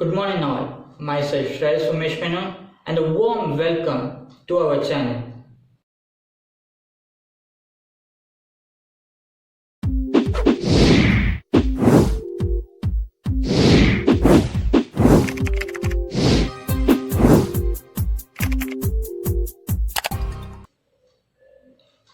Good morning all, myself Series-2 and a warm welcome to our channel.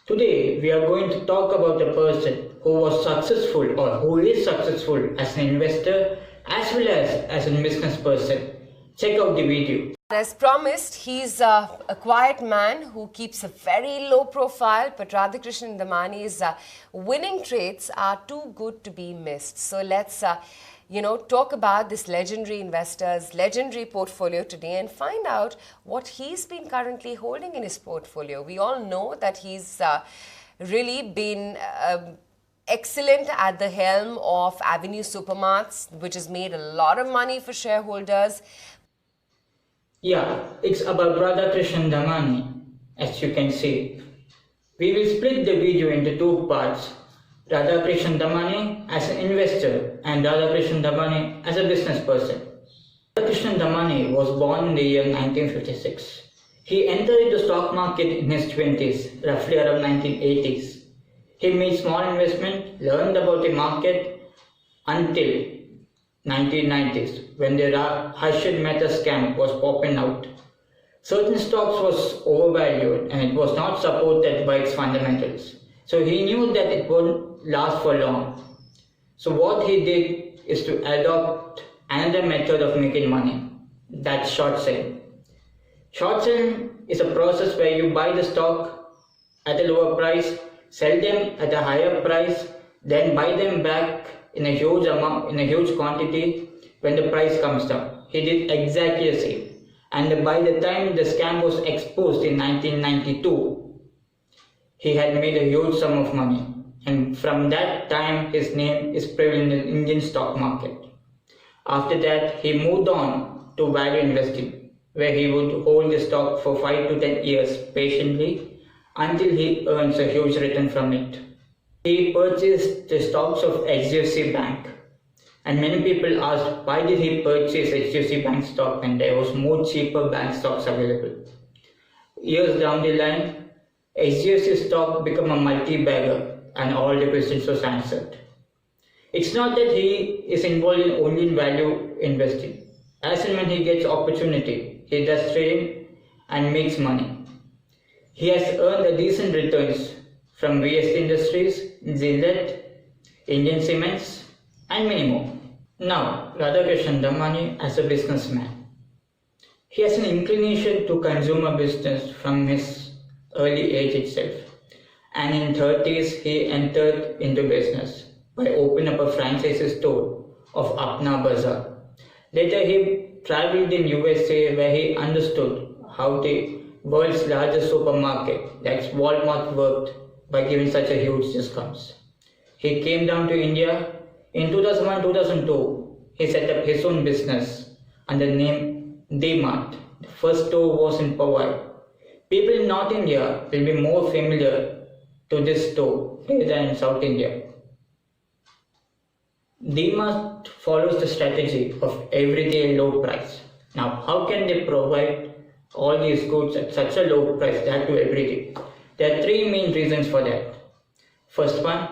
Today we are going to talk about a person who was successful or who is successful as an investor as well as a business person. Check out the video. As promised, he's a quiet man who keeps a very low profile, but Radhakrishnan Dhamani's winning traits are too good to be missed. So let's talk about this legendary investor's legendary portfolio today and find out what he's been currently holding in his portfolio. We all know that he's really been excellent at the helm of Avenue Supermarts, which has made a lot of money for shareholders. Yeah, it's about Radhakrishnan Dhamani, as you can see. We will split the video into two parts. Radhakrishnan Dhamani as an investor and Radhakrishnan Dhamani as a business person. Radhakrishnan Dhamani was born in the year 1956. He entered the stock market in his 20s, roughly around 1980s. He made small investment, learned about the market until 1990s when the Harshad Mehta scam was popping out. Certain stocks was overvalued and it was not supported by its fundamentals. So he knew that it won't last for long. So what he did is to adopt another method of making money. That's short selling. Short selling is a process where you buy the stock at a lower price, sell them at a higher price, then buy them back in a huge amount, in a huge quantity when the price comes down. He did exactly the same. And by the time the scam was exposed in 1992, he had made a huge sum of money. And from that time, his name is prevalent in the Indian stock market. After that, he moved on to value investing, where he would hold the stock for 5 to 10 years patiently until he earns a huge return from it. He purchased the stocks of HDFC Bank, and many people asked why did he purchase HDFC Bank stock when there was more cheaper bank stocks available. Years down the line, HDFC stock became a multi-bagger and all the questions was answered. It's not that he is involved in only in value investing. As and when he gets opportunity, he does trading and makes money. He has earned a decent returns from VST Industries, Gillette, Indian Cements, and many more. Now, Radhakrishnan Dhamani as a businessman. He has an inclination to consumer business from his early age itself. And in 30s, he entered into business by opening up a franchise store of Apna Bazaar. Later, he traveled in USA where he understood how the world's largest supermarket, that's Walmart, worked by giving such a huge discounts. He came down to India. In 2001-2002, he set up his own business under the name D-Mart. The first store was in Powai. People in North India will be more familiar to this store rather than in South India. D-Mart follows the strategy of everyday low price. Now, how can they provide all these goods at such a low price, that to every day? There are three main reasons for that. First one,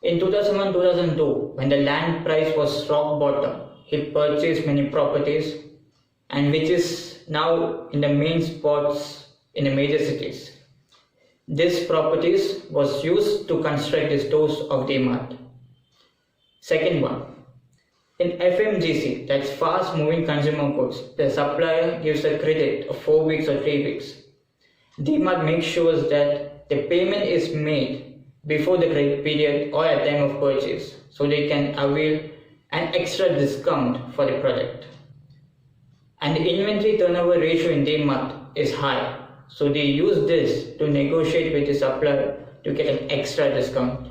in 2001-2002, when the land price was rock bottom, he purchased many properties and which is now in the main spots in the major cities. These properties was used to construct the stores of D-Mart. Second one, in FMGC, that's fast moving consumer goods, the supplier gives a credit of 4 weeks or 3 weeks. D-Mart makes sure that the payment is made before the credit period or at time of purchase, so they can avail an extra discount for the product. And the inventory turnover ratio in D-Mart is high, so they use this to negotiate with the supplier to get an extra discount.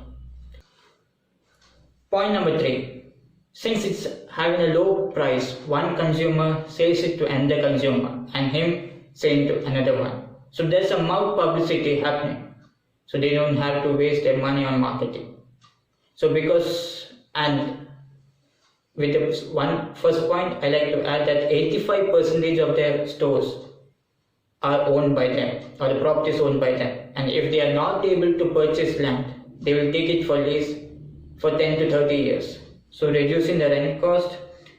Point number 3. Since it's having a low price, one consumer says it to another consumer and him saying to another one. So there's a mouth publicity happening. So they don't have to waste their money on marketing. So with the first point, I like to add that 85% of their stores are owned by them, or the property is owned by them. And if they are not able to purchase land, they will take it for lease for 10 to 30 years. So reducing the rent cost,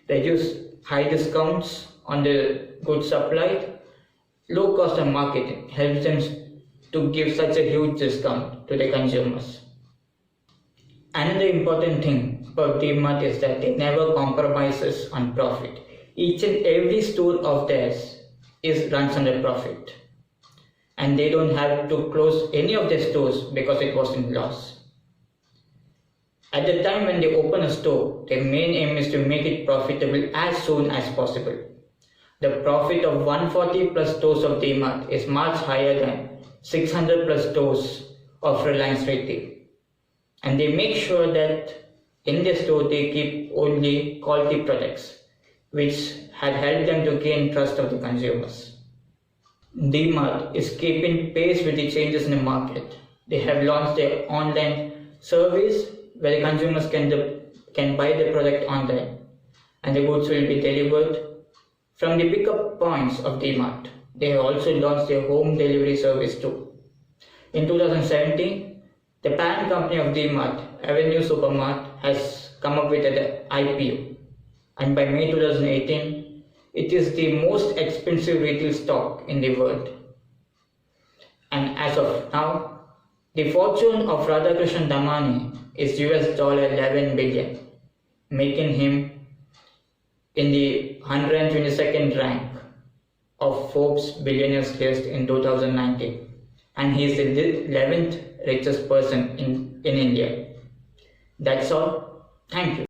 reduce high discounts on the goods supplied, low cost of marketing helps them to give such a huge discount to the consumers. Another important thing about D-Mart is that they never compromises on profit. Each and every store of theirs runs on a profit, and they don't have to close any of their stores because it was in loss. At the time when they open a store, their main aim is to make it profitable as soon as possible. The profit of 140 plus stores of D-Mart is much higher than 600 plus stores of Reliance Retail. And they make sure that in their store they keep only quality products, which had helped them to gain trust of the consumers. D-Mart is keeping pace with the changes in the market. They have launched their online service where the consumers can buy the product online, and the goods will be delivered from the pickup points of D-Mart. They have also launched their home delivery service too. In 2017, the parent company of D-Mart, Avenue Supermart, has come up with an IPO, and by May 2018, it is the most expensive retail stock in the world. And as of now, the fortune of Radhakrishnan Dhamani is $11 billion, making him in the 122nd rank of Forbes billionaires list in 2019, and he is the 11th richest person in India. That's all. Thank you.